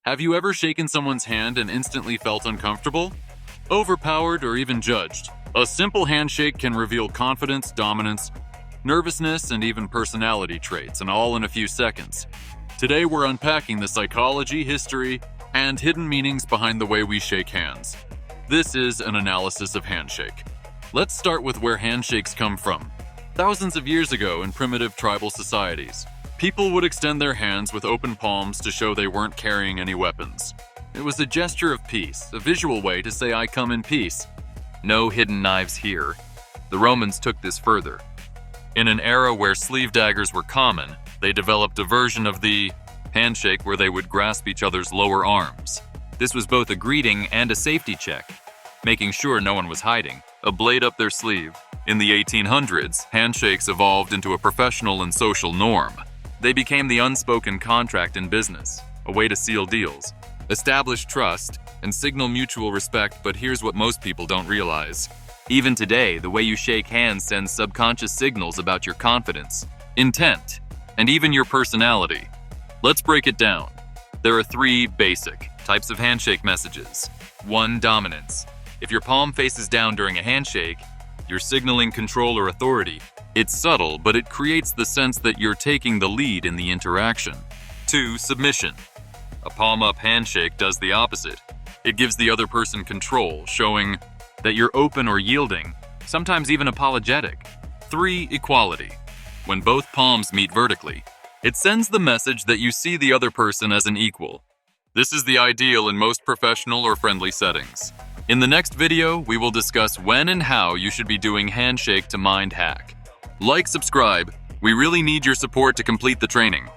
Have you ever shaken someone's hand and instantly felt uncomfortable, overpowered, or even judged? A simple handshake can reveal confidence, dominance, nervousness, and even personality traits, and all in a few seconds. Today we're unpacking the psychology, history, and hidden meanings behind the way we shake hands. This is an analysis of handshake. Let's start with where handshakes come from. Thousands of years ago in primitive tribal societies, people would extend their hands with open palms to show they weren't carrying any weapons. It was a gesture of peace, a visual way to say I come in peace. No hidden knives here. The Romans took this further. In an era where sleeve daggers were common, they developed a version of the handshake where they would grasp each other's lower arms. This was both a greeting and a safety check, making sure no one was hiding. A blade up their sleeve. In the 1800s, handshakes evolved into a professional and social norm. They became the unspoken contract in business, a way to seal deals, establish trust, and signal mutual respect. But here's what most people don't realize. Even today, the way you shake hands sends subconscious signals about your confidence, intent, and even your personality. Let's break it down. There are three basic types of handshake messages. 1. Dominance. If your palm faces down during a handshake, you're signaling control or authority. It's subtle, but it creates the sense that you're taking the lead in the interaction. 2. Submission. A palm-up handshake does the opposite. It gives the other person control, showing that you're open or yielding, sometimes even apologetic. 3. Equality. When both palms meet vertically, it sends the message that you see the other person as an equal. This is the ideal in most professional or friendly settings. In the next video, we will discuss when and how you should be doing handshake to mind hack. Like, subscribe. We really need your support to complete the training.